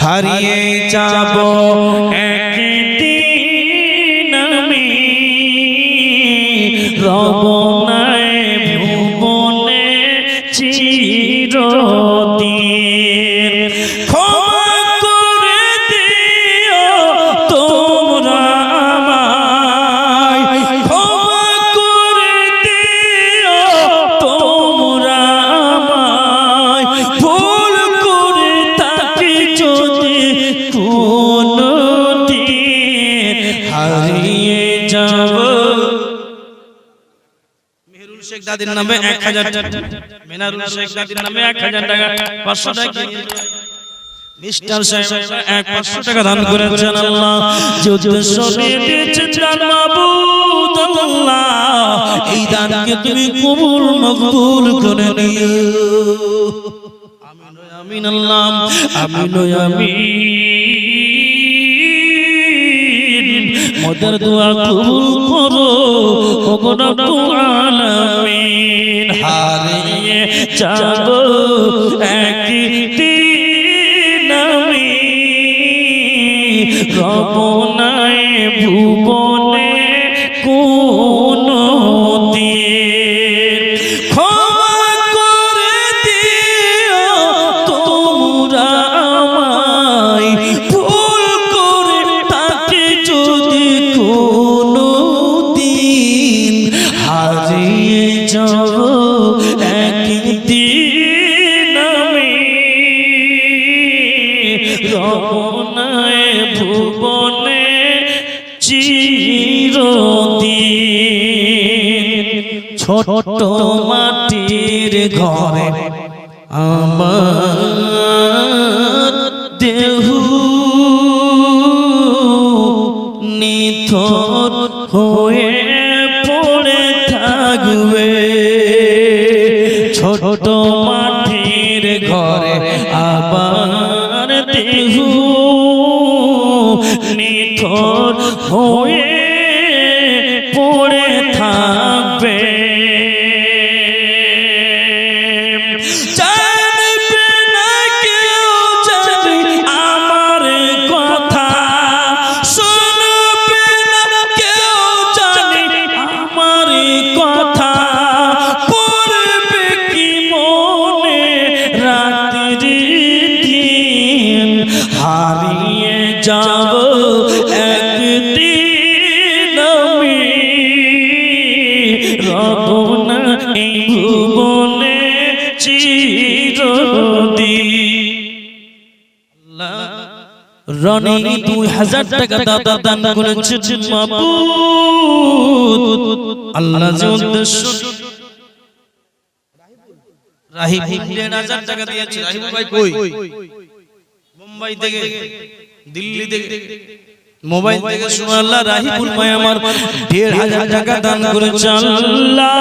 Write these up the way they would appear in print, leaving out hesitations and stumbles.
হারিয়ে যাব একদিন আমি রব নাই ভুবনে চিরদিন ক্ষমা করে দিও তোমরা আমায় ক্ষমা করে দিও তোমরা আমায় ভুল করে তাকে যদি কোনদিন হারিয়ে যাব মেহরুল শেখ দাদির নামে 1000 টাকা মেহরুল শেখ দাদির নামে 1000 টাকা 500 টাকা মিস্টার সাহেব 500 টাকা দান করেছেন আল্লাহ যুদ্ধ সরিয়ে দিয়েছেন জান মাবুদ আল্লাহ এই দানকে তুমি কবুল মকবুল করে নিও আমিন আমিন আল্লাহ আমিন আমিন মদের দোয়া কবুল করো ওগো রব্বুল আলামিন হারিয়ে যাব একদিন আমি রব নাই ভুবনে কোনদিন ক্ষমা করে দিও তোমরা আমায় ভুল করে তাকে যদি কোনদিন হারিয়ে যাব একদিন আমি রব নাই ভুবনে চিরদিন ছোট মাটির ঘরে আমার দেহ নিথর হয়ে পড়ে থাকবে ছোট মাটির ঘরে আবার দেহ নিথর হয়ে পড়ে থাকবে জানবে না কেউ জানে আমার কথা শুনবে না কেউ জানে আমার কথা পড়বে কি মনে রাত্রি দিন হারিয়ে যাব একদিন আমি রব নাই ভুবনে চিরদিন রনি 2000 টাকা দাদা দান করেছেন মাবুদ আল্লাহ যে উদ্দেশ্য রাহিব 1000 টাকা দিয়েছে রাহিব ভাই কই মুম্বাই থেকে দিল্লি থেকে মোবাইল থেকে সুবহানাল্লাহ রাহিবুল ভাই আমার 1500 টাকা দান করেছে আল্লাহ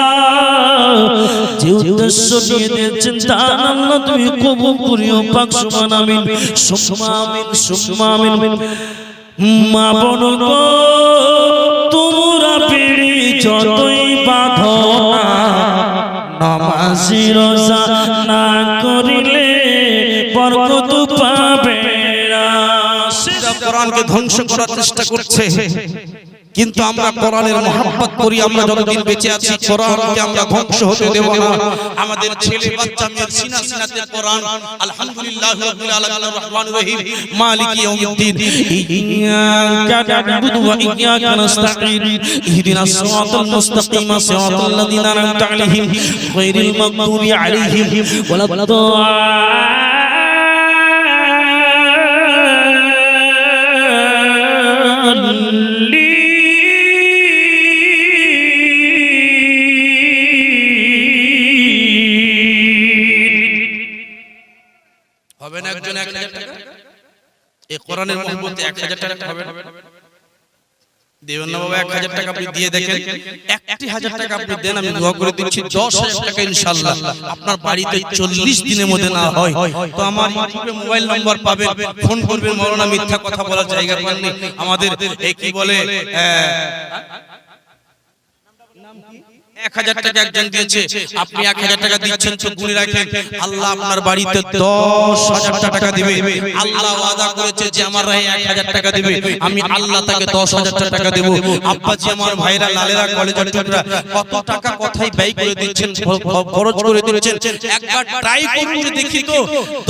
যে উদ্দেশ্য নিয়ে দিয়েছেন দান আল্লাহ তুমি কবুল করিও পাক সুবহান আমিন সুবহান আমিন সুবহান আমিন মা বোন গো তোমরা পিড়ি যতই বাঁধো না নামাজি রোজা না করিলে বরকত পাবে না কোরআনকে ধ্বংস করার চেষ্টা করছে কিন্তু আমরা কোরআনের মহব্বত করি আমরা যতদিন বেঁচে আছি কোরআনকে আমরা ধ্বংস হতে দেব না আমাদের ছেলে বাচ্চা মেয়ের সিনা সিনাতে কোরআন আলহামদুলিল্লাহি রাব্বিল আলামিন রহমানির রহিম মালিকি ইয়াউমিদ্দিন ইয়াকা না'বুদু ওয়া ইয়াকা নাস্তাঈন ইহদিনাস সিরাতাল মুস্তাকিম সিরাতাল লাযিনা আন'আমতা আলাইহিম গায়রিল মাগদুবি আলাইহিম ওয়ালাদ-দাল্লিন হবে না একজন 1000 টাকা এই কোরআনের মহব্বতে 1000 টাকা হবে না দেবেন না বাবা 1000 টাকা আপনি দিয়ে দেখেন 1000 টাকা আপনি দেন আমি দোয়া করে দিচ্ছি 10000 টাকা ইনশাআল্লাহ আপনার বাড়িতে 40 দিনের মধ্যে না হয় তো আমার ইউটিউবে মোবাইল নাম্বার পাবেন ফোন করবেন মাওলানা মিথ্যা কথা বলার জায়গা পাননি আমাদের এই কি বলে নাম কি 1000 টাকা একজন দিয়েছে, আপনি 1000 টাকা দিচ্ছেন তো গুনে রাখেন, আল্লাহ আপনার বাড়িতে 10000 টাকা দিবে। আল্লাহ ওয়াদা করেছে যে আমার রাহে 1000 টাকা দিবে, আমি আল্লাহ তাকে 10000 টাকা দেব। আব্বাজি আমার ভাইরা লালেরা কলেজের টুকরা কত টাকা কোথায় ব্যয় করে দিচ্ছেন, খরচ করে দিচ্ছেন, একবার ট্রাই করুন যে দেখি তো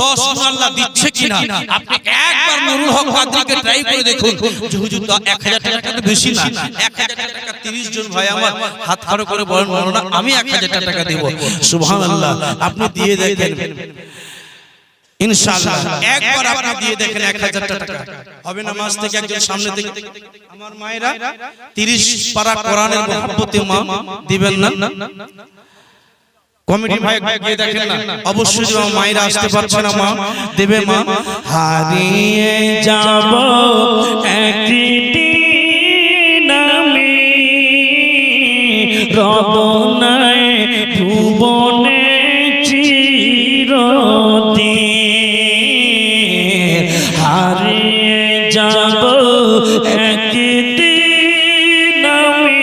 10 আল্লাহ দিচ্ছে কিনা। আপনি একবার নুরুল হক কাদরিকে ট্রাই করে দেখুন যে হুজুর 1000 টাকা তো বেশি না, 1000 টাকা 30 জন ভাই আমার হাত খাড়া করে বলেন মাওলানা আমি 1000 টাকা দেব। সুবহানাল্লাহ, আপনি দিয়ে দেখেন ইনশাআল্লাহ, একবার আপনি দিয়ে দেখেন 1000 টাকা হবে না। মাস থেকে একজন সামনে থেকে আমার মায়েরা 30 পারা কোরআনের মহব্বতে মা দিবেন না, কমিটি ভাই গিয়ে দেখেন না, অবশ্যই যে মায়েরা আসতে পারছে না মা দেবে। মা হারিয়ে যাব একদিন আমি রবনায় ভুবনে চিরদিন, হারিয়ে যাব একদিন আমি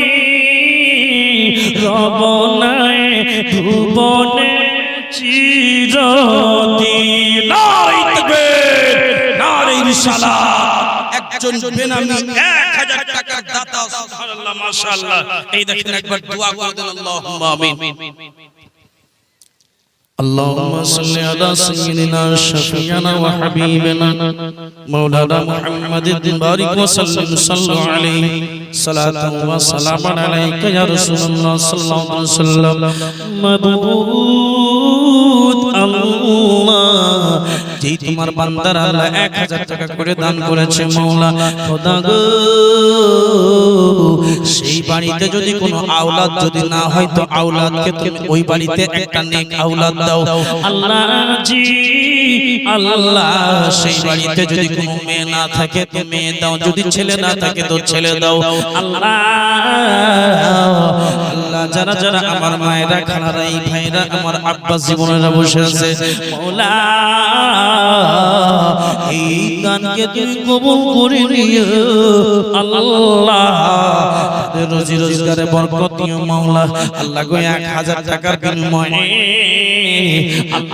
রবনায় ভুবনে চিরদিন। নারে তাকবীর, নারে রিসালাত। একজন বেনামী 1000 টাকার দাতা, সুবহানাল্লাহ মাশাআল্লাহ। এই দেখেন একবার দোয়া করে দেন, আল্লাহুম্মা আমিন। اللهم صل على سيدنا شفيعنا وحبيبنا مولانا محمد بارك وسلم صلوا عليه صلاة وسلام عليك يا رسول الله صلى الله عليه وسلم مبعوث الله। যেই তোমার বান্দার আল্লাহ 1000 টাকা করে দান করেছে মাওলা খোদা গো, সেই বাড়িতে যদি কোনো আওলাদ যদি না হয় তো আওলাদকে তুমি ওই বাড়িতে একটা নেক আওলাদ দাও আল্লাহ জি। আল্লাহ সেই বাড়িতে যদি কোনো মেয়ে না থাকে তো মেয়ে দাও, যদি ছেলে না থাকে তো ছেলে দাও আল্লাহ। আল্লাহ যারা যারা আমার মায়েরা খালারা এই ভাইরা আমার আব্বা জীবনেরা বসে আছে মাওলা, এই দানকে তুমি কবুল করে নিও আল্লাহ, তাদের রোজি রোজগারে বরকত দিও মাওলা। আল্লাহ গো 1000 টাকার বিনিময়ে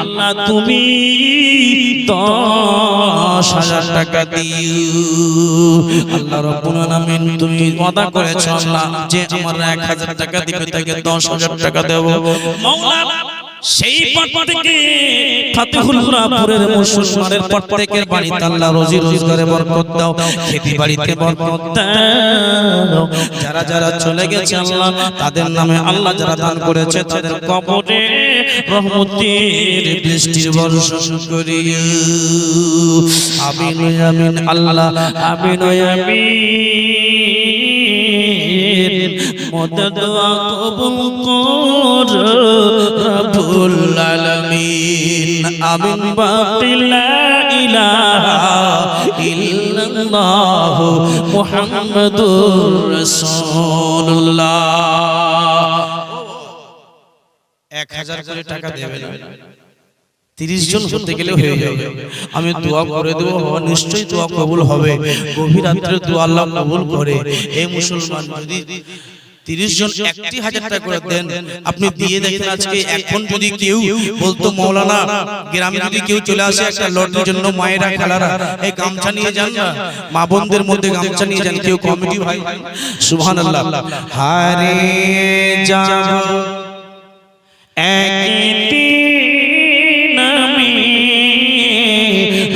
আল্লাহ তুমি 10000 টাকা দিও আল্লাহ রাব্বুল আলামিন। তুমি ওয়াদা করেছো আল্লাহ যে আমার 1000 টাকা দিবে তাকে 10000 টাকা দেব মাওলা। সেই পথ থেকে ফাতিহুল কুরআনের মুসলমানের প্রত্যেকের বাড়িতে আল্লাহ রোজি রোজগারে বরকত দাও, খেতি বাড়িতে বরকত দাও। যারা যারা চলে গেছে আল্লাহ তাদের নামে আল্লাহ যারা দান করেছে তাদের কবরে রহমতের বৃষ্টির বর্ষণ করিও। আমিন আমিন আল্লাহ আমিন আমিন। মদদ দোয়া কবুল কর রব্বুল আলামিন। আমিন। বাকি লা ইলাহা ইল্লাল্লাহ মুহাম্মাদুর রাসূলুল্লাহ। 1000 করে টাকা দেবেন, 30 জন হতে গেলে হয়ে যাবে। আমি দোয়া করে দেব, নিশ্চয়ই দোয়া কবুল হবে। গভীর রাত্রে দোয়া আল্লাহ কবুল করে। এই মুসলমান যদি 30 জন 1000 টাকা করে দেন, আপনি দিয়ে দেখেন আজকে এখন যদি কেউ বলতো মাওলানা গ্রামে যদি কেউ চলে আসে একটা লটের জন্য মায়েরা খালারা এই গামছা নিয়ে যান না, মা বোনদের মধ্যে গামছা নিয়ে যান, কেউ কমিটি ভাই সুবহানাল্লাহ। হারিয়ে যাব একদিন আমি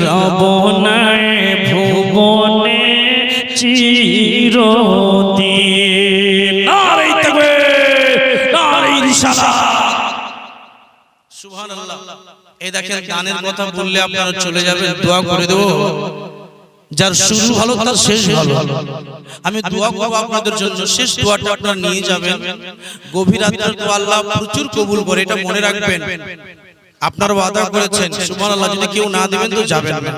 রবনায় ভুবনে চিরদিন। নারে তাকবীর, নারে রিসালাত। সুবহানাল্লাহ। এই দেখেন গানের কথা বললে আপনারা চলে যাবেন, দোয়া করে দেব। যার শুরু ভালো তার শেষ ভালো। আমি দোয়া করব আপনাদের জন্য, শেষ দোয়াটা আপনারা নিয়ে যাবেন। গভীর রাতের দোয়া আল্লাহ প্রচুর কবুল করে, এটা মনে রাখবেন। আপনারা ওয়াদা করেছেন সুবহানাল্লাহ, যদি কেউ না দিবেন তো যাবেন না।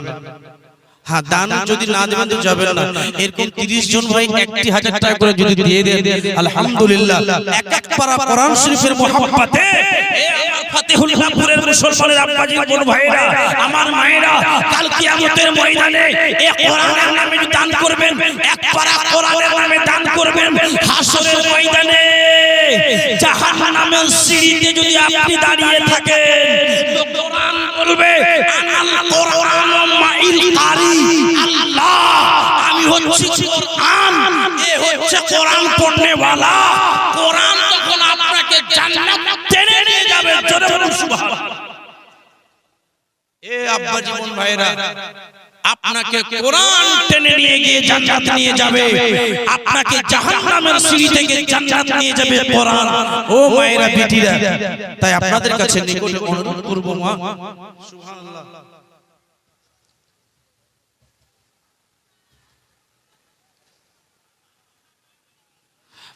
হ্যাঁ, দান যদি না দিবেন তো যাবেন না। এরকম 30 জন ভাই 1000 টাকা করে যদি দিয়ে দেন আলহামদুলিল্লাহ, এক এক পারা কোরআন শরীফের মহব্বতে এই আমার ফাতিহুল কুরআনের মুসলমানের আব্বাজি বোন ভাইরা আমার মায়েরা কাল কিয়ামতের ময়দানে এই কোরআনের নামে দান করবেন, এক পারা কোরআনের নামে দান করবেন, হাসরের ময়দানে জাহান সিঁড়িতে যদি আপনি দাঁড়িয়ে থাকেন তো কোরআন বলবে আনাল কোরআন মাইল কারি, আল্লাহ আমি হচ্ছি কোরআন, এ হচ্ছে কোরআন পড়নে वाला। কোরআন তখন আপনাকে জান্নাত টেনে নিয়ে যাবে। জোরে বলুন সুবহানাল্লাহ। এ আব্বা জীবন ভাইরা, আপনাকে কোরআন টেনে নিয়ে গিয়ে জান্নাত নিয়ে যাবে, আপনাকে জাহান্নামের সিঁড়ি থেকে জান্নাত নিয়ে যাবে কোরআন। ও মায়েরা বেটিরা, তাই আপনাদের কাছে নিকটে অনুরোধ করব মা, সুবহানাল্লাহ,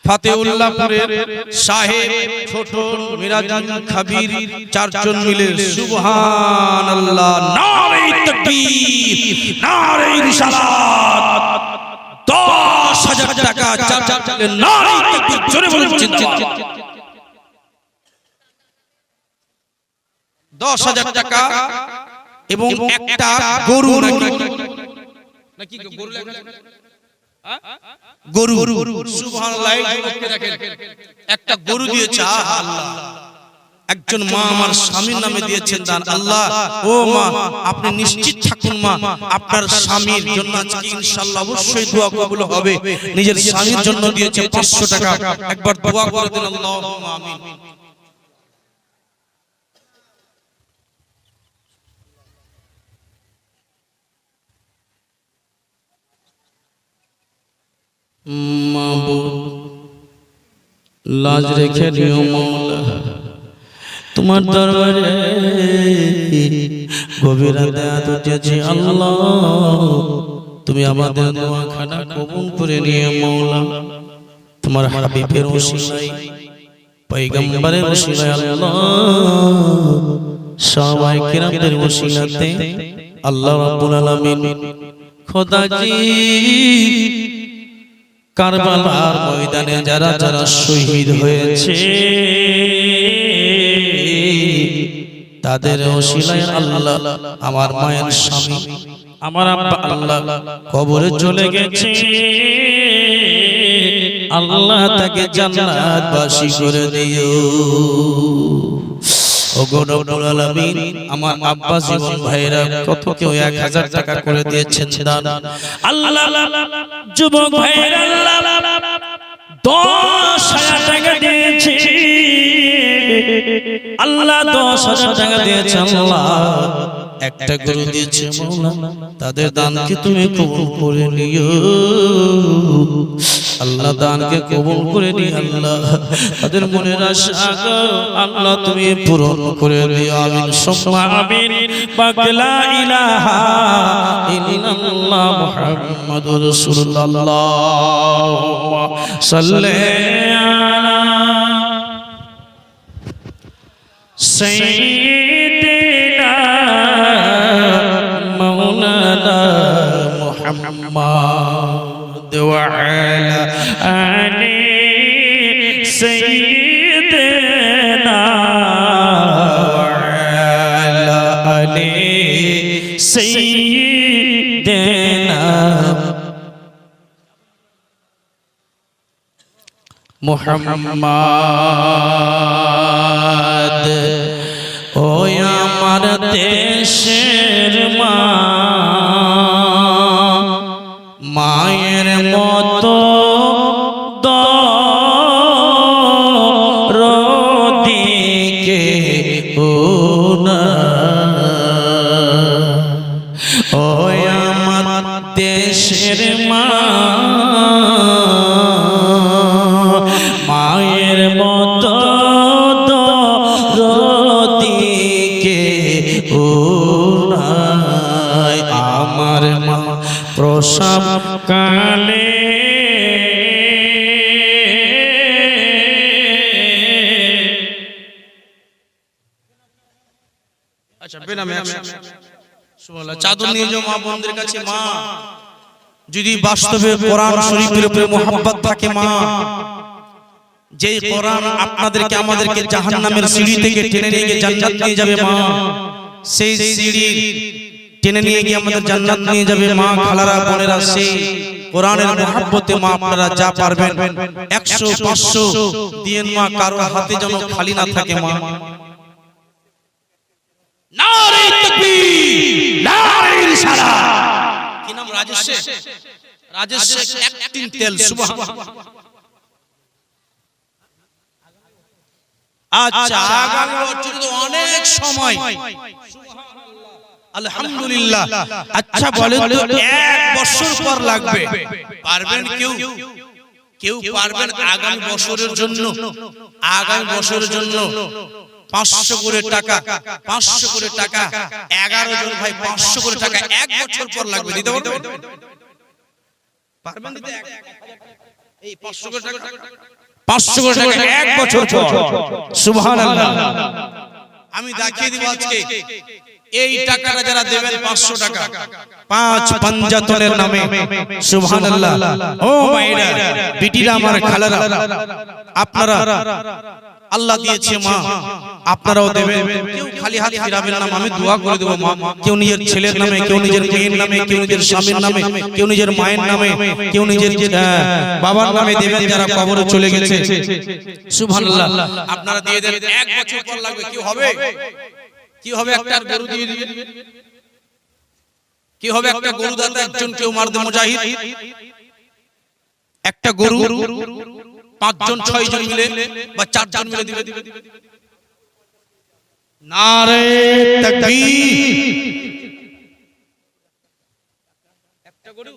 ফাতেউল্লাহপুরের সাহেব ছোট মিরাজুল খাবির চারজন মিলে সুবহানাল্লাহ, নারে তাকবীর, নারে রিসালাত, 10,000 টাকা চার মিলে নারে তাকবীর, জোরে বলুন জিন্দাবাদ। 10,000 টাকা এবং একটা গরু, নাকি গরু লেখা, গরু, সুবহানাল্লাহ। দেখেন একটা গরু দিয়েছে, আল্লাহ। একজন মা আমার স্বামীর নামে দিয়েছেন দান, আল্লাহ ও মা আপনি নিশ্চিত থাকুন মা, আপনার স্বামীর জন্য আজকে ইনশাআল্লাহ অবশ্যই দোয়া কবুল হবে। নিজের স্বামীর জন্য দিয়েছে 500 টাকা, একবার দোয়া করে দেন, আল্লাহুম্মা আমিন। লাজ রেখে নিও মওলা, তোমার দরবারে গভীর রাতে হাত উঠেছি আল্লাহ, তুমি আমাদের দোয়াখানা কবুল করে নিও মওলা। তোমার হাবিবের ওসিলায়, পয়গম্বরের ওসিলায় আল্লাহ, সাহাবায়ে কিরামদের ওসিলাতে আল্লাহ রাব্বুল আলামিন খোদাজি কারবালার ময়দানে যারা যারা শহীদ হয়েছে তাদের ওসিলায় আল্লাহ আমার মায়ের স্বামী আমার আব্বা আল্লাহ কবরে চলে গেছে, আল্লাহ তাকে জান্নাতবাসী করে দিও। ওগো রব্বুল আলামিন, আমার আব্বা জীবন ভাইরা কত কেউ 1000 টাকা করে দিয়েছেন দান, আল্লাহ যুবক ভাইরা আল্লাহ 10,000 টাকা দিয়েছে, আল্লাহ 10,000 টাকা দিয়েছে, আল্লাহ একটা গরু দিয়েছে মাওলা, তাদের দানকে তুমি কবুল করে নিও আল্লাহ, দানকে কবুল করে নিও আল্লাহ, তাদের মনের আশা আল্লাহ তুমি পূরণ করে দিও, আমিন সুম্মা আমিন। পাক লা ইলাহা ইল্লাল্লাহ মুহাম্মাদুর রাসূলুল্লাহ, আল্লাহুম্মা সাল্লি আলা সাইয়্যিদিনা মাওলানা মুহাম্মাদ ওয়া আলা আলি সাইয়্যিদিনা ওয়া আলা আলি সাইয়্যিদিনা মুহাম্মাদ। ও আমার দেশের মা, মায়ের মতো দরদিকে ও না, ও আমার দেশের মা, মায়ের মতো দরদিকে ও নাই, আমার মা প্রসব কালে আচ্ছা বেনামে সুবহানাল্লাহ চাদর নিয়ে যাও মা বোনদের কাছে। মা যদি বাস্তবে কোরআন শরীফের উপরে মোহাব্বত থাকে মা, যে কোরআন আপনাদেরকে আমাদেরকে জাহান্নামের সিঁড়ি থেকে টেনে নিয়ে গিয়ে জান্নাত নিয়ে যাবে মা, সেই সিঁড়ি টেনে নিয়ে গিয়ে আমাদের জান্নাত নিয়ে যাবে মা। খালারা বোনেরা সেই কোরআনের মহব্বতে মা আপনারা যা পারবেন 100 500 দিয়েন মা, কারো হাতে যেন খালি না থাকে মা। নারে তাকবীর, নারে রিসালাত। কি নাম? রাজেশ শেখ। রাজেশ শেখ অ্যাক্টিং তেল। সুবহানাল্লাহ। আচ্ছা, আগামী বছর তো অনেক সময়। আলহামদুলিল্লাহ। আচ্ছা বলেন তো 1 বছর পর লাগবে, পারবেন কেউ? কেউ পারবেন আগামী বছরের জন্য? আগামী বছরের জন্য 500 করে টাকা, 500 করে টাকা, 11 জন ভাই 500 করে টাকা 1 বছর পর লাগবে, দিতে পারবেন? পারবেন দিতে? এই 500 করে টাকা, 500 করে টাকা 1 বছর পর। সুবহানাল্লাহ। আমি দেখিয়ে দিব আজকে এই টাকাটা যারা দেবেন 500 টাকা 5 পাঞ্জাতনের নামে। সুবহানাল্লাহ। ও ভাইরা, বিটিরা, আমার খালারা, আপনারা আল্লাহ দিয়েছে মা, আপনারাও দেবেন। কেউ খালি হাত ফিরাবেন না, আমি দোয়া করে দেব মা। কেউ নিজের ছেলের নামে, কেউ নিজের মেয়ের নামে, কেউ নিজের স্বামীর নামে, কেউ নিজের মায়ের নামে, কেউ নিজের বাবার নামে দেবেন যারা কবরে চলে গেছে। সুবহানাল্লাহ। আপনারা দিয়ে দেন। 1 বছর পর লাগবে। কি হবে? কি হবে? একটা গরু দিয়ে দিবেন। কি হবে? একটা গরু দাতা, একজন কেউ মারদে মুজাহিদ, একটা গরু 5 জন 6 জন মিলে বা 4 জন মিলে দিবে। নারে তাকবীর, একটা গরু।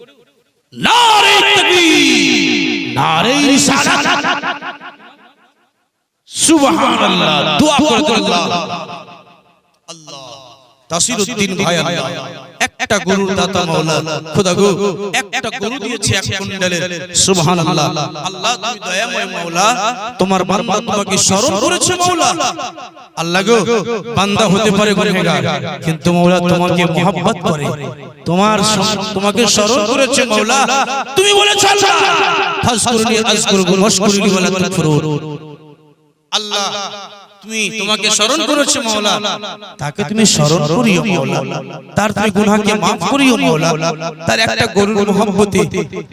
নারে তাকবীর, নারে রিসালাত। সুবহানাল্লাহ। দোয়া করে আল্লাহ আল্লাহ তাসিরউদ্দিন ভাই, আল্লাহ একটা গরুর দাতা মাওলা, খোদা গো একটা গরু দিয়েছে এক কুইন্টালের। সুবহানাল্লাহ। আল্লাহ তুমি দয়াময় মাওলা, তোমার বান্দা তোমাকে স্মরণ করেছে মাওলা। আল্লাহ গো, বান্দা হতে পারে গুনাহগার, কিন্তু মাওলা তোমাকে মহব্বত করে, তোমাকে স্মরণ করেছে মাওলা। তুমি বলেছো আল্লাহ ফাজকুরনি আযকুরকুম ওয়াশকুরলি ওয়ালা তাকফুরুন। আল্লাহ তুমি তোমাকে স্মরণ করেছো মাওলা, তাকে তুমি স্মরণ করিও মাওলা, তার তুমি গুনাহকে maaf করিও মাওলা। তার একটা গরুর মহব্বতে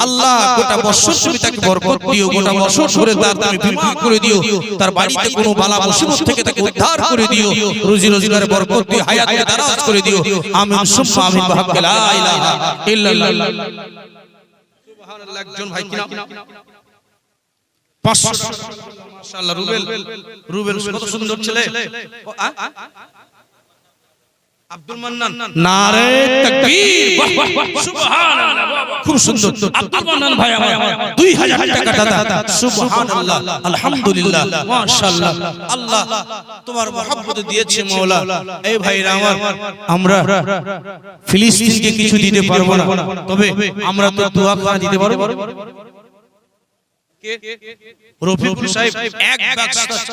আল্লাহ গোটা বছর তুমি তাকে বরকত দিও, গোটা বছর ধরে তার তুমি বিমা করে দিও, তার বাড়িতে কোনো বালা মুসিবত থেকে তাকে উদ্ধার করে দিও, রুজি রোজগারে বরকত দিও, হায়াতে দারাজ করে দিও। আমিন সুম্মা আমিন। বিহাক্কি লা ইলাহা ইল্লাল্লাহ। সুবহানাল্লাহ। একজন ভাই কিনা 500 মাশাআল্লাহ। রুবেল কত সুন্দর ছেলে। আব্দুল মান্নান। নারে তাকবীর, সুবহানাল্লাহ। খুব সুন্দর আব্দুল মান্নান ভাই আমার 2000 টাকা দাদা। সুবহানাল্লাহ। আলহামদুলিল্লাহ, মাশাআল্লাহ। আল্লাহ তোমার মহব্বত দিয়েছে মাওলা। এই ভাইরা আমার, আমরা ফিলিস্তিনকে কিছু দিতে পারবো না, তবে আমরা তো দোয়া করে দিতে পারবো। রফিকুল সাহেব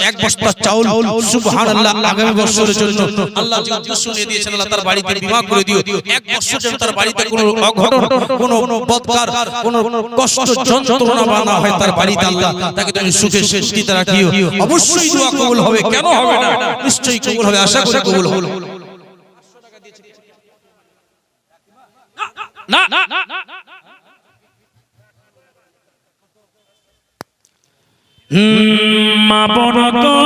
এক বস্তা চাউল, সুবহানাল্লাহ, আগামী বছরের জন্য আল্লাহ যে উদ্দেশ্য নিয়ে দিয়েছেন, আল্লাহ তার বাড়িতে বিমা করে দিও। 1 বছর যেন তার বাড়িতে কোনো অঘটন, কোনো বদকার, কোনো কষ্ট যন্ত্রণা না হয় তার বাড়িতে। আল্লাহ তাকে তুমি সুখে শান্তিতে রাখিও। অবশ্যই দোয়া কবুল হবে, কেন হবে না? নিশ্চয়ই কবুল হবে, আশা করি কবুল হবে। না না না, মা বোন গো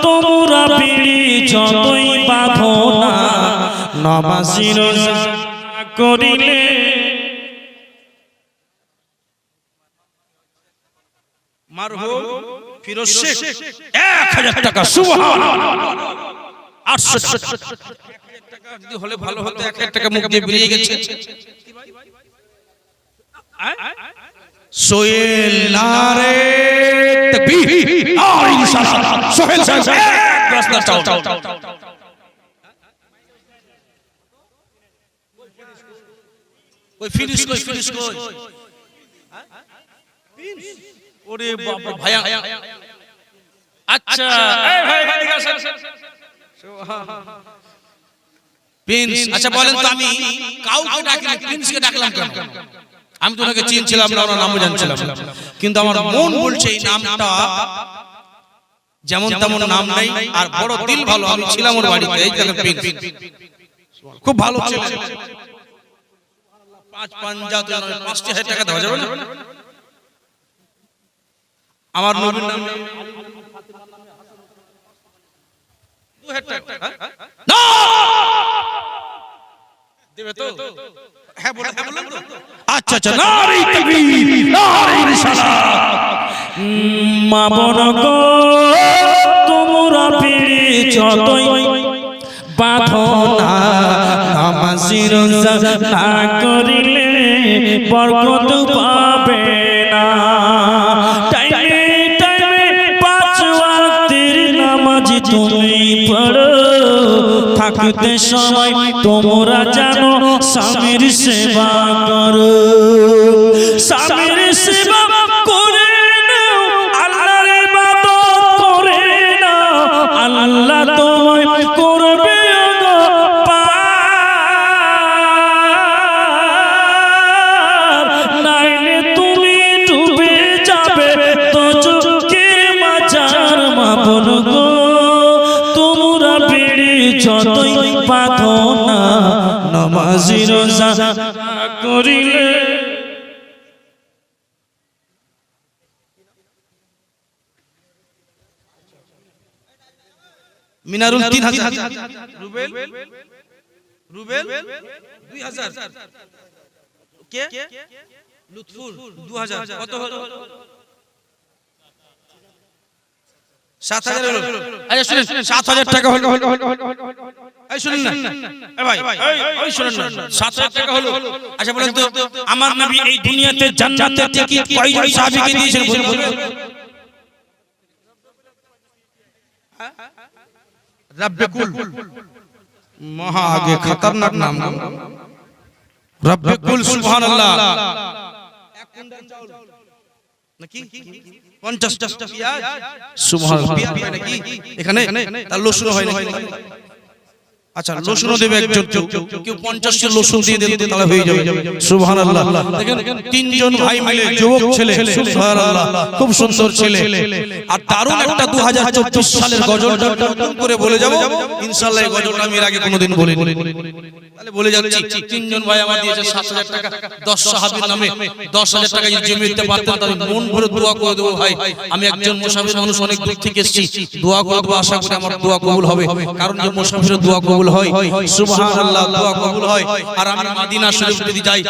তোমরা বিড়ি যতই বাঁধো না, নামাজি রোজা করিলে মারহুম ফিরোজ শেখ 1000 টাকা। সুবহানাল্লাহ। 800 টাকা যদি হলে ভালো হতো। 1000 টাকা মুখ দিয়ে বেরিয়ে গেছে। সোহেল। নারে তাকবীর, আর ইনশাআল্লাহ সোহেল সাহেব রাস্তা চাও। ওই ফিনিশ কই, ফিনিশ কই। ওরে বাবা ভাইয়া। আচ্ছা এই ভাই এদিকে আসেন। সুবহানাল্লাহ। প্রিন্স, আচ্ছা বলেন তো, আমি কাউকে ডাকিনি, প্রিন্সকে ডাকলাম কেন? আমি তো ওনাকে চিনছিলাম না, ওনার নামও জানছিলাম, কিন্তু আমার মন বলছে এই নামটা যেমন তেমন নাম নাই, আর বড় দিল ভালো। আমি ছিলাম ওর বাড়িতে, এই দেখেন প্রিন্স খুব ভালো ছেলে। 5 পাঞ্জা তো 5,000 টাকা দেওয়া যাবে না? আমার নবীর নাম 2000 টাকা না দেবে তো? হ্যাঁ বলেন তো। আচ্ছা আচ্ছা, নারী তাকবীর, নারী রিসালাত। মা বোন গো তোমরা পিড়ি যতই বাঁধো না, নামাজি রোজা না করিলে বরকত পাবে না। টাইমে টাইমে 5 ওয়াক্তের নামাজ তুমি পড়ো, থাকতে সময় তোমরা জানো স্বামীর সেবা করো। স্বামীর সেবা করে নাও, আল্লাহর ইবাদত করে নাও, আল্লাহ তোমায় করবে পার, নাইলে তুমি ডুবে যাবে তো চোখের মাঝার। মা বোন গো তোমরা বেড়ে যতই বাঁধো না, নামাজি রোজা করিলে মিনারুল 3000, রুবেল 2000, কে লুৎফুর 2000, কত হলো? 7000 হলো। আচ্ছা শুনুন, 7000 টাকা হলো। এই শুনুন না, এ ভাই ওই শুনুন না, 7000 টাকা হলো। আচ্ছা বলেন তো আমার নবী এই দুনিয়াতে জান্নাতে থেকে কয়জন সাহাবীকে দিয়েছেন বলুন? রব্বকুল, মহা আগে খতরনাক নাম, রব্বকুল, সুবহানাল্লাহ। এক কুইন্টাল চাউল নাকি 50টা পেঁয়াজ, সুবহানাল্লাহ, পেঁয়াজ নাকি এখানে তার লসুন হয় নাকি? আচ্ছা লসুন দেবে একজন, কেউ 50টা লসুন দিয়ে দেন তাহলে হয়ে যাবে। সুবহানাল্লাহ। দেখেন 3 জন ভাই মিলে, যুবক ছেলে, সুবহানাল্লাহ, খুব সুন্দর ছেলে। আর দারুণ একটা 2024 সালের গজল করে বলে যাব ইনশাআল্লাহ। এই গজলটা আমি এর আগে কোনোদিন বলিনি, তাহলে বলে যাচ্ছি। 3 জন ভাই আমার দিয়েছে 7000 টাকা, 10 সাহাবীর নামে 10000 টাকা যদি জমি দিতে পারতাম তাহলে মন ভরে দোয়া করে দেবো। ভাই আমি একজন মুসাফির মানুষ, অনেক দূর থেকে এসেছি, দোয়া করে দেবো, আশা করি আমার দোয়া কবুল হবে, কারণ যে মুসাফিরের দোয়া কবুল হয়, সুবহানাল্লাহ, দোয়া কবুল হয়। আর আমি মদিনা শরীফ যদি যাই,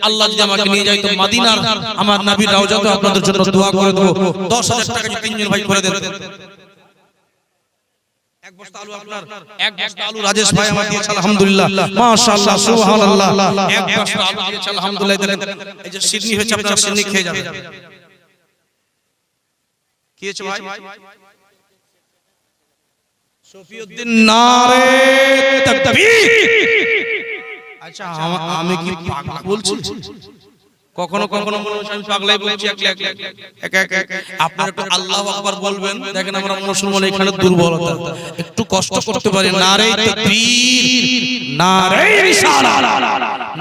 আল্লাহ যদি আমাকে নিয়ে যায় তো মদিনার আমার নবীর রওজাতে আপনাদের জন্য দোয়া করে দেবো। 10000 টাকা যদি 3 জন ভাই করে দেন। এক বস্তা আলু আপনার, এক বস্তা আলু রাজেশ ভাই আমার দিয়েছে, আলহামদুলিল্লাহ, মাশাআল্লাহ, সুবহানাল্লাহ। এক বস্তা আলু দিয়েছে, আলহামদুলিল্লাহ। এই যে সিডনি হয়েছে, আপনারা সিডনি খেয়ে যাবেন। কি হয়েছে ভাই? শফিউদ্দিন, নারে তাকবীর। আচ্ছা আমি কি পাগলা বলছি? কখনো কখনো মনে হয় আমি পাগলাই বলছি। আপনারা একটু আল্লাহু আকবার বলবেন। দেখেন আমরা মুসলমান এখানে দুর্বলতা, একটু কষ্ট করতে পারি। নারে তাকবীর, নারে রিসালাত,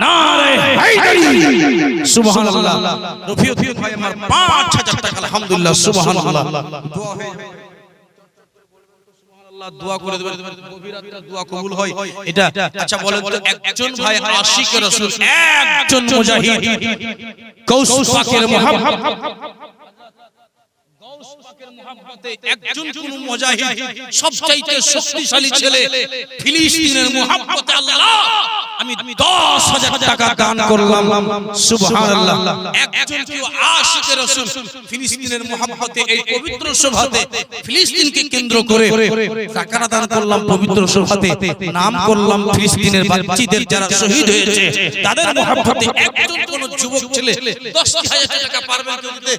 নারে হায়দারি, সুবহানাল্লাহ। রফিউদ্দিন ভাই আমার 5000 টাকা, আলহামদুলিল্লাহ, সুবহানাল্লাহ। দোয়া হয়ে দোয়া করে দেবেন, গভীর রাতে দোয়া কবুল হয় এটা। আচ্ছা বলেন তো একজন ভাই আশিক রাসূল, একজন মুজাহিদ, গাউস পাকের মুহাব্বত, গাউস পাকের মুহাব্বতে একজন কোন মুজাহিদ সবচাইতে শক্তিশালী ছেলে, ফিলিস্তিনের মুহাব্বতে আল্লাহ আমি 10000 টাকা দান করলাম, সুবহানাল্লাহ। একজন কেউ আশিক রাসূল ফিলিস্তিনের মুহাব্বতে এই পবিত্র সভাতে ফিলিস্তিনকে কেন্দ্র করে টাকা দান করলাম, পবিত্র সভাতে নাম করলাম ফিলিস্তিনের বাচ্চাদের যারা শহীদ হয়েছে তাদের মুহাব্বতে একজন কোন যুবক ছেলে 10000 টাকা পারবেন দিতে?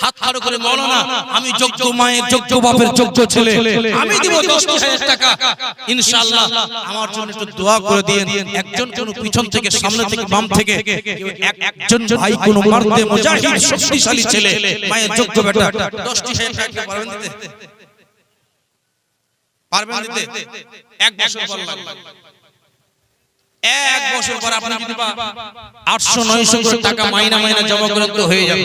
হাত খাড়া করে মাওলানা আমি যোগ্য মায়ের, যোগ্য বাপের, যোগ্য ছেলে, আমি দিব 10000 টাকা ইনশাআল্লাহ। আমার জন্য একটু দোয়া করে দিয়েন। একজন কোন পিছন থেকে, সামনে থেকে, বাম থেকে একজন ভাই কোন মারদে মুজাহিদ শক্তিশালী ছেলে, মায়ের যোগ্য বেটা 10000 টাকা পারবেন দিতে? পারবেন দিতে? এক বছর পর লাগবে, এক বছর পর আপনি যদি 800-900 করে টাকা মাইনা জমা করেন তো হয়ে যাবে,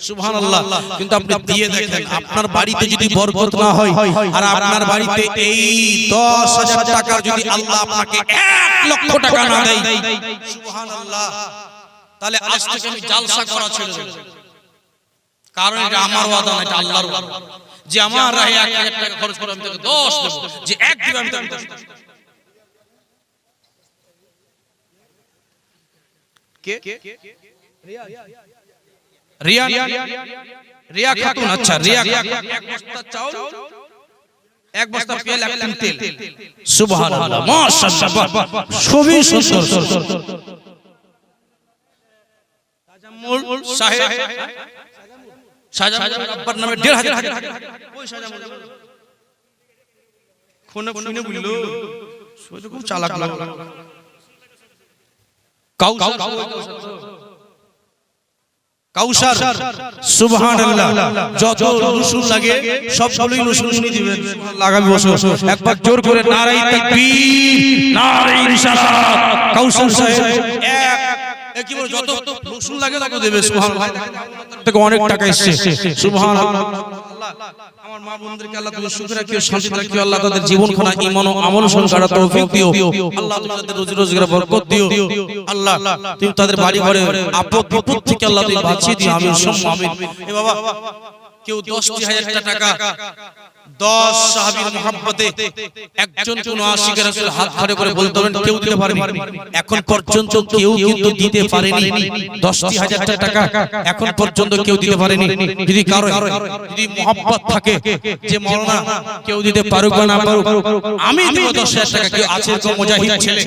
সুবহানাল্লাহ। কিন্তু আপনি দিয়ে দেখেন আপনার বাড়িতে যদি বরকত না হয়, আর আপনার বাড়িতে এই 10000 টাকা যদি আল্লাহ আপনাকে 1 লক্ষ টাকা না দেয়, সুবহানাল্লাহ, তাহলে আজ থেকে আমি জালসা করা ছেড়ে দেব, কারণ এটা আমার ওয়াদা না, এটা আল্লাহর ওয়াদা যে আমার রাহে 1000 টাকা খরচ করে আমি তাকে 10 দেব, যে 1 দিবে আমি তাকে 10 দেব। কে রিয়া রিয়া খাতুন, আচ্ছা রিয়া, এক বস্তা চাউল, এক বস্তা তেল, এক টিন তেল। সুবহানাল্লাহ, মাশাআল্লাহ, খুবই সুন্দর। তাজাম্মুল সাহেব শাহজাহান আব্বার নামে 1500 ওই শাহজাহান কোন শুনে বলল সে খুব চালাক লাগলো। কাউসার, সুবহানাল্লাহ, যত রসুল লাগে সবগুলোই রসুল দিবেন, লাগাবি বসো একবার জোর করে নারায়ে তাকবীর, নারায়ে রিসালাত। কাউসার সাহেব এক কি বল, যত রসুল লাগে তত দেবে। সুবহানাল্লাহ, থেকে অনেক টাকা এসেছে। সুবহানাল্লাহ, আমার মা বোনদেরকে আল্লাহ তুমি সুখে রাখিও, শান্তি রাখিও, আল্লাহ তাদের জীবনখানা ঈমান ও আমল সংসারে তৌফিক দিও, আল্লাহ তুমি তাদের রুজি রোজগারে বরকত দিও, আল্লাহ তুমি তাদের বাড়ি ঘরে আপদ বিপদ থেকে আল্লাহ তুমি বাঁচিয়ে দিও। আমিন সুম্মা আমিন। এ বাবা, কেউ 10,000 টাকা 10 সাহাবীর মহব্বতে একজন কোন আশিক রাসূল হাত ধরে করে বলতে পারেন, কেউ দিতে পারেনি এখন পর্যন্ত, কেউ কিন্তু দিতে পারেনি 10,000 টাকা এখন পর্যন্ত কেউ দিতে পারেনি। যদি কারো যদি মহব্বত থাকে যে মাওলানা কেউ দিতে পারুক না পারুক, আমি দেব 10,000 টাকা। কেউ আছে তো মুজাহিদ ছেলে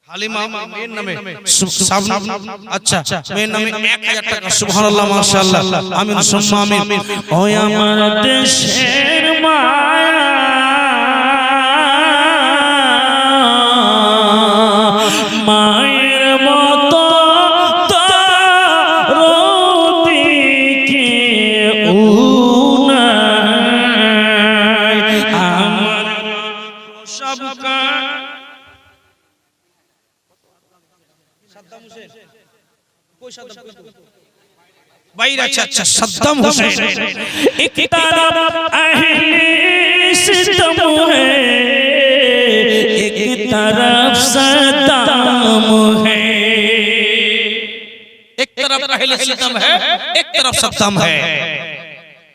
হালিমা মেয়ের নামে, আচ্ছা মেয়ের নামে 1000 টাকা। সুবহানাল্লাহ, মাশাআল্লাহ, আমিন সুম্মা আমিন। ওই আমার দেশের মায়া মায়ের মতো দরদি কেউ নাই, আমার সবকা सद्दाम हुसैन एक तरफ अहले सितम है, एक तरफ सद्दाम है, एक तरफ अहले सितम है, एक तरफ सद्दाम है।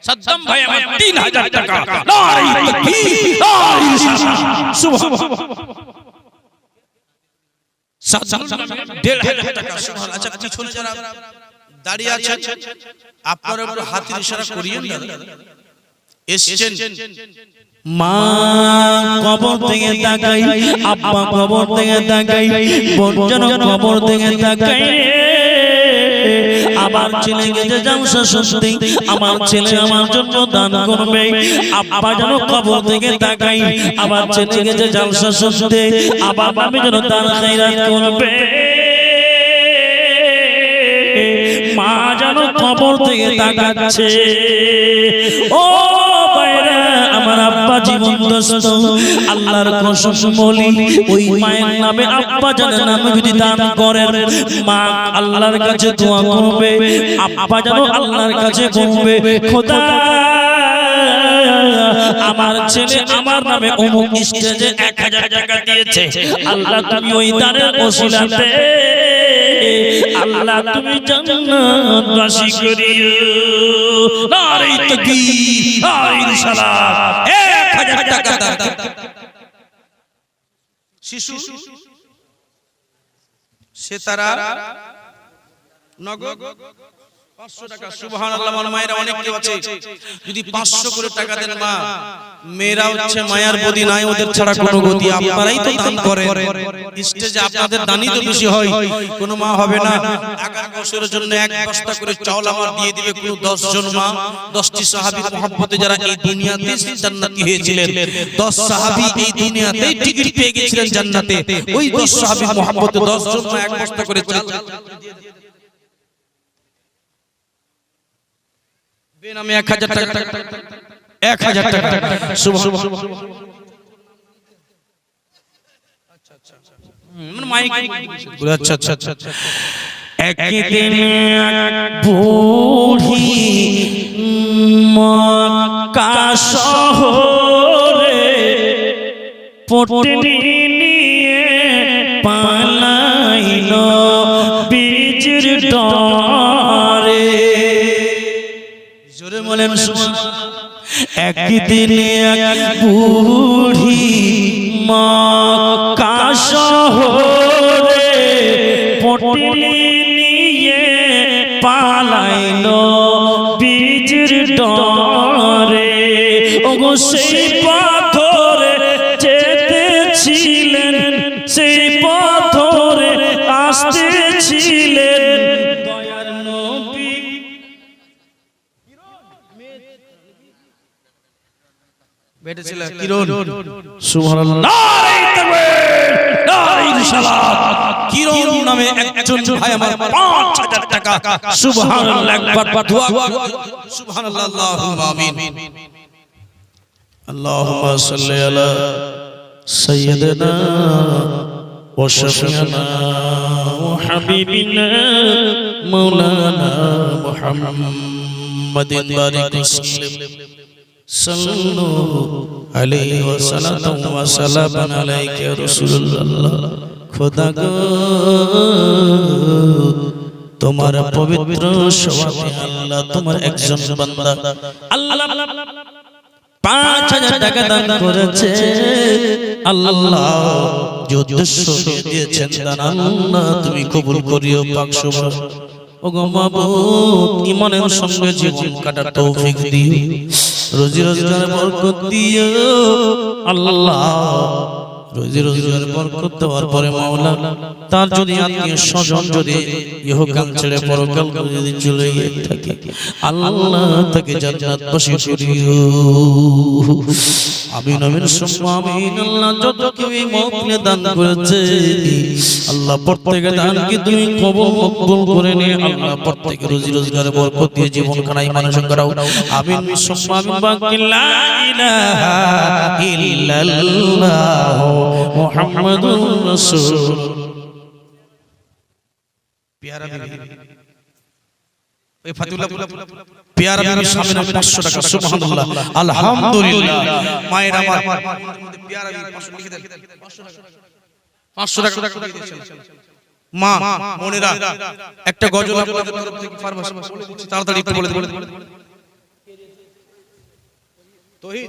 सद्दाम भाई আমার 3000 টাকা, নারে তাকবীর, নারে রিসালাত। সুবহানাল্লাহ, সদ্দাম 1500 টাকা। সুবহানাল্লাহ। আচ্ছা পিছনে যারা দাঁড়িয়ে আছেন আপনারা একটু হাতের ইশারা করিয়েন না। এসেছেন মা কবর থেকে তাকাই, আব্বা কবর থেকে তাকাই, বোন কবর থেকে তাকাই, আমার ছেলে গেছে জালসা শুনতে, আমার ছেলে আমার জন্য দান করবে। আব্বা যেন কবর থেকে তাকাই, আমার ছেলে গেছে জালসা শুনতে, আবার আমি যেন দান খায়রাত করবে। মা যেন কবর থেকে তাকাচ্ছে। ও ভাইরা, আমার আব্বা জীবনদস্ত, আল্লাহর কসম বলি, ওই মায়ের নামে আব্বা জানের নামে যদি দান করেন, মা আল্লাহর কাছে দোয়া করবে, আব্বা যেন আল্লাহর কাছে করবে, খোদা আমার ছেলে আমার নামে অমুক স্টেজে 1000 টাকা দিয়েছে, আল্লাহ তুমি ওই দানের ওসিলাতে আল্লাহ তুমি জান্নাত বাসী করিও। নারে তাকবীর, নারে রিসালাত। 1000 টাকা দান। শিশু সেতারা নগদ 500 টাকা। সুবহানাল্লাহ, আমার মায়েরা অনেক কেউ আছে যদি 500 করে টাকা দেন, মা মেয়েরা হচ্ছে মায়ার বদি নাই, ওদের ছাড়া কোনো গতি। আপনারাই তো দান করেন, স্টেজে আপনাদের দানই তো বেশি হয়, কোনো মা হবে না 11 বছরের জন্য 1 বস্তা করে চাউল আমার দিয়ে দিবে কোনো 10 জন মা। 10টি সাহাবীর মহব্বতে যারা এই দুনিয়াতে জান্নাতি হয়েছিলেন, 10 সাহাবী এই দুনিয়াতেই টিকিট পেয়ে গেছিলেন জান্নাতে, ওই 10 সাহাবীর মহব্বতে 10 জন মা 1 বস্তা করে চাল বেনামে 1000 টাকা, 1000 টাকা। সুবহানাল্লাহ। আচ্ছা আচ্ছা আচ্ছা। একদিন বুড়ি মক্কা শহরে পটনি নিয়ে পালাইলো বীজের ডরে জোরে বলেন সুবহানাল্লাহ একদিন এক বুড়ি মক্কা শহরে পটলি নিয়ে পালাইলো বীজের ডরে ওগো সেই পাথরে যেতেছিলেন সেই পাথরে আসতেছিলেন দয়ার নবী বেটেছিল কিরণ সুবহানাল্লাহ নারে তাকবীর নারে রিসালাত কিরণ নামে একজন ভাই আমার 5000 টাকা সুবহানাল্লাহ একবার দোয়া সুবহানাল্লাহ আল্লাহুম্মা আমিন আল্লাহুম্মা সাল্লি আলা সাইয়্যিদিনা ওয়া শাফিঈনা ওয়া হাবিবিনা মাওলানা মুহাম্মাদিন বারিক ওয়াসাল্লিম সাল্লু আলাইহি ওয়া সাল্লাম ওয়া সালামান আলাইকা ইয়া রাসূলুল্লাহ খোদা গো তোমার পবিত্র সওয়াবে আল্লাহ তোমার একজন বান্দা আল্লাহ 5000 টাকা দান করেছে আল্লাহ যে উদ্দেশ্য দিয়েছেন দান আল্লাহ তুমি কবুল করিও পাক সুবহান ওগো মাবুদ ঈমানের সঙ্গে জীবন কাটার তৌফিক দিও রোজি রোজগার বরকত দিও আল্লাহ রোজি রোজগার বরকত দেওয়ার পরে মাওলা তার যদি আত্মীয় স্বজন যদি ইহকাল ছেড়ে পরকাল যদি চলে গিয়ে থাকে আল্লাহ তাকে জান্নাতবাসী করিও আমিন আমিন সুম্মা আমিন আল্লাহ যত কেউ এই মাহফিলে দান করেছে আল্লাহ প্রত্যেকের দানকে তুমি কবুল করে নিয়ে আল্লাহ প্রত্যেকের রোজি রোজগারে বরকত দিয়ে জীবন খানা ঈমানের সঙ্গে রাখো আমিন সুম্মা আমিন বাকি লা ইলাহা ইল্লাল্লাহ মুহাম্মাদুর রাসূল প্যারা বিবি এই ফাতিহুল্লাহ প্যারা বিবির সামনে 500 টাকা সুবহানাল্লাহ আলহামদুলিল্লাহ মায়ের আমার মধ্যে প্যারা বিবি 500 লিখে দেন 500 টাকা দিয়ে দিয়েছেন মা মনিরা একটা গজল আপনাদের তরফ থেকে ফারমাশ তাড়াতাড়ি একটু বলে দেন তৌহিদ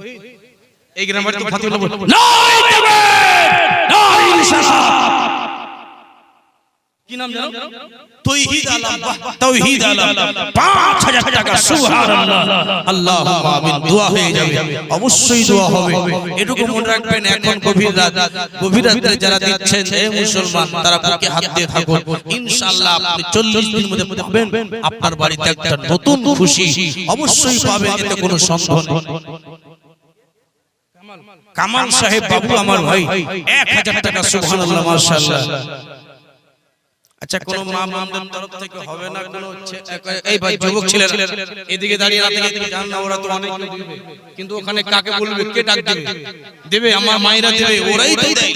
এই গ্রামের তো ফাতিহুল্লাহ বল নাই তাকবীর নাই রিসালাত কি নাম জানো তৌহিদ আলম তৌহিদ আলম 5000 টাকা সুবহানাল্লাহ আল্লাহুম্মা আমিন দোয়া হয়ে যাবে অবশ্যই দোয়া হবে এটুকু মনে রাখবেন এখন গভীর রাতে যারা দিচ্ছেন হে মুসলমান তারা বুকে হাত দিয়ে থাকুন ইনশাআল্লাহ আপনি 40 দিনের মধ্যে পাবেন আপনার বাড়িতে একটা নতুন খুশি অবশ্যই পাবেন এতে কোনো সন্দেহ নেই কামাল সাহেব বাবু আমার ভাই 1000 টাকা সুবহানাল্লাহ মাশাআল্লাহ আচ্ছা কোন মা মামদের তরফ থেকে হবে না কোন এই ভাই যুবক ছেলেরা এদিকে দাঁড়িয়ে না থেকে জান না ওরা তো অনেক দিবে কিন্তু ওখানে কাকে বলবে কে ডাক দিবে দেবে আমার মায়েরা দেবে ওরাই তো দেয়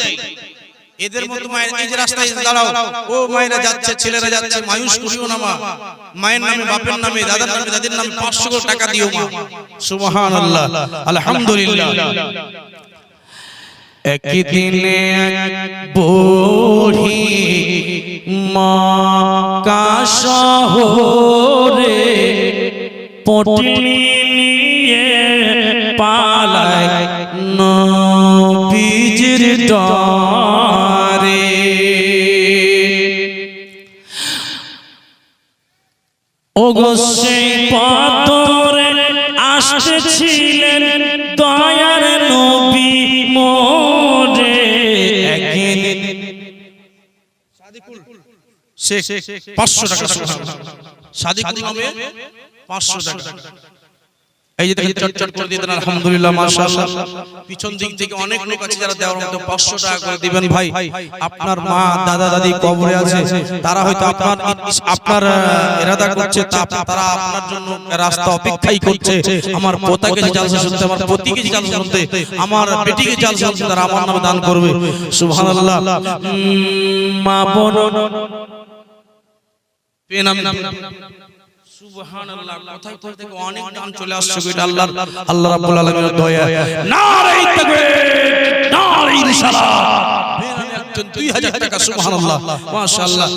এদের মত মায়ের এই যে রাস্তায় দাঁড়াও ও মায়েরা যাচ্ছে ছেলেরা যাচ্ছে মায়ুস করিও না মা মায়ের নামে বাপের নামে দাদার নামে দাদির নামে 500 টাকা দিও মা সুবহানাল্লাহ আলহামদুলিল্লাহ একদিনে বুড়ি মক্কা শহরে পটলি নিয়ে পালায় নবীজির ডরে ওগো সেই পাথরে আসতেছিলেন দয়ার নবী মোরে একদিন সাদিকুল শেখ 500 টাকা সাদিকুল নামে 500 টাকা এই যে দেখেন চটচট করে দিয়ে দেন আলহামদুলিল্লাহ মাশাআল্লাহ পিছন দিক থেকে অনেক লোক আছে যারা দেওয়ার মতো 500 টাকা করে দিবেন ভাই আপনার মা দাদা দাদি কবরে আছে তারা হয়তো আপনার ইরাদা করছে তারা আপনার জন্য রাস্তা অপেক্ষাই করছে আমার পোতাকে যে জালসা শুনতে আমার পতিকে যে জালসা শুনতে আমার বেটিকে জালসা শুনতে তারা আমার নামে দান করবে সুবহানাল্লাহ মা বোন পেনাম সুবহানাল্লাহ কোথায় কোথা থেকে অনেক নাম চলে আসছে এটা আল্লাহ রাব্বুল আলামিনের দয়া নারে তাকবীর নারে রিসালাত দিচ্ছেন 2000 টাকা সুবহানাল্লাহ মাশাআল্লাহ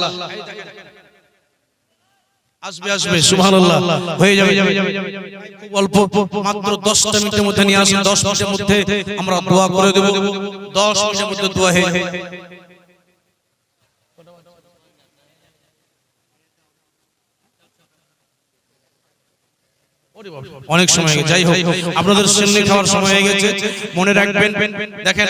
আসবে আসবে সুবহানাল্লাহ হয়ে যাবে খুব অল্প মাত্র 10 মিনিটের মধ্যে নিয়ে আসুন 10 মিনিটের মধ্যে আমরা দোয়া করে দেব 10 মিনিটের মধ্যে দোয়া হয়ে যাবে অনেক সময় হয়ে যাই হোক আপনাদের সামনে খাওয়ার সময় হয়ে গেছে মনে রাখবেন দেখেন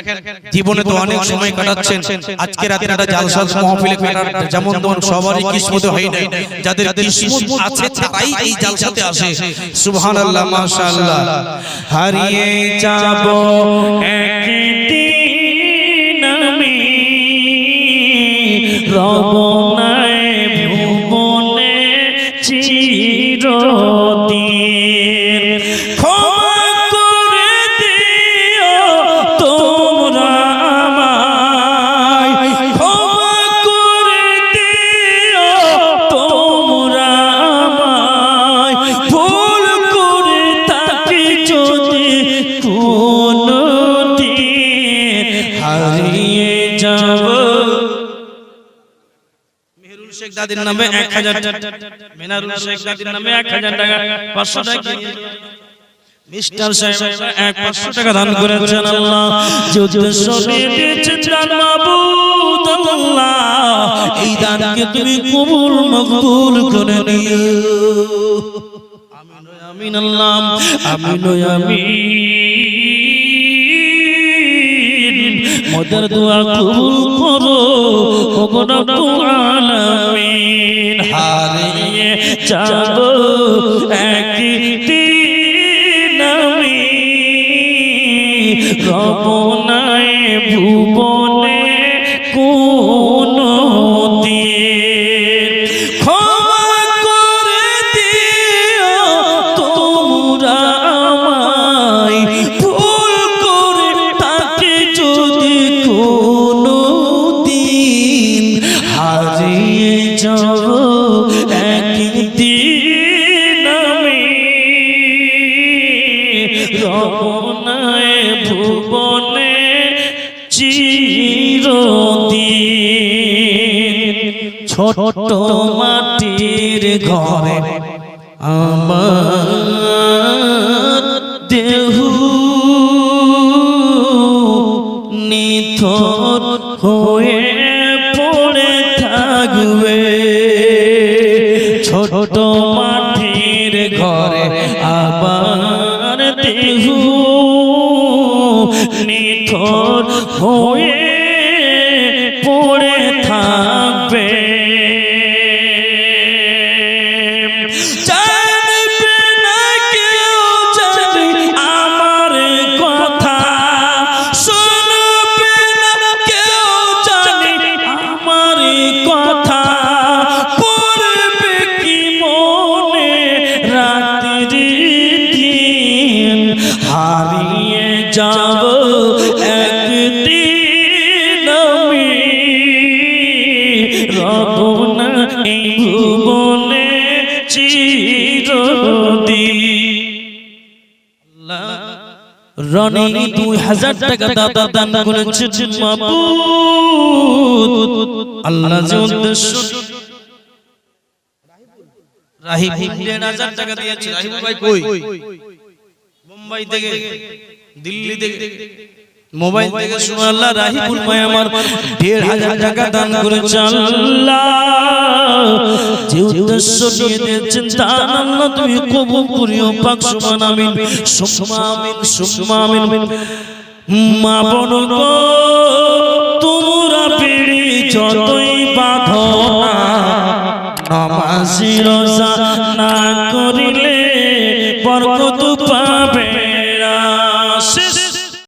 জীবনে তো অনেক সময় কাটাচ্ছেন আজকে রাতে একটা জালসার মাহফিলে কাটার যেমন তেমন সবারই কিসমতে হয় না যাদের কিসমত আছে তারাই এই জালসাতে আসে সুবহানাল্লাহ মাশাআল্লাহ হারিয়ে যাব একদিন আমি রবনায় ভুবনে চিরদিন ক্ষমা করে দিও তোমরা আমায় ক্ষমা করে দিও তোমরা আমায় ভুল করে থাকি যদি কোনদিন হারিয়ে যাব মেহরুল শেখ দাদির নামে 1000 টাকা মেহরুল শেখ দাদির নামে 1000 টাকা 500 টাকা মিস্টার সাহেব 500 টাকা দান করেছেন আল্লাহ যুদ্ধ সবে দিয়েছেন জান মাবুদ আল্লাহ এই দানকে তুমি কবুল মকবুল করে নিও আমিন আমিন আল্লাহ আমিন আমিন মদের দোয়া কবুল করো ওগো রব্বুল আলামিন হারিয়ে যাব একদিন আমি রবনায় ভুবনে কোনদিন ক্ষমা করে দিও তোমরা আমায় ভুল করে থাকি যদি কোনদিন হারিয়ে যাব একদিন আমি রবনায় ভুবনে চিরদিন ছোট মাটির ঘরে আমার দেহ নিথর হয়ে পড়ে থাকবে ছোট মাটির ঘরে আবার দেহ নিথর হয়ে পড়ে থাকবে জানবে না কেউ জানে আমার কথা শুনবে না কেউ জানে আমার কথা পড়বে কি মনে রাত্রি দিন হারিয়ে যাব একদিন আমি রবনা এই ভুবনে চিরদিন রনি 2000 টাকা দাদা দান করেছেন মাবুদ আল্লাহ যে উদ্দেশ্য রাহিব 1000 টাকা দিয়েছে রাহিব ভাই কই মুম্বাই থেকে দিল্লি থেকে মোবাইল থেকে সুবহানাল্লাহ রাহিবুল ভাই আমার 1500 টাকা দান করেছেন আল্লাহ যে উদ্দেশ্য নিয়ে দিয়েছেন দান আল্লাহ তুমি কবুল করিও পাক সুবহান আমিন সুম্মা আমিন সুম্মা আমিন মা বোন গো তোমরা পিড়ি যতই বাঁধো না নামাজি রোজা না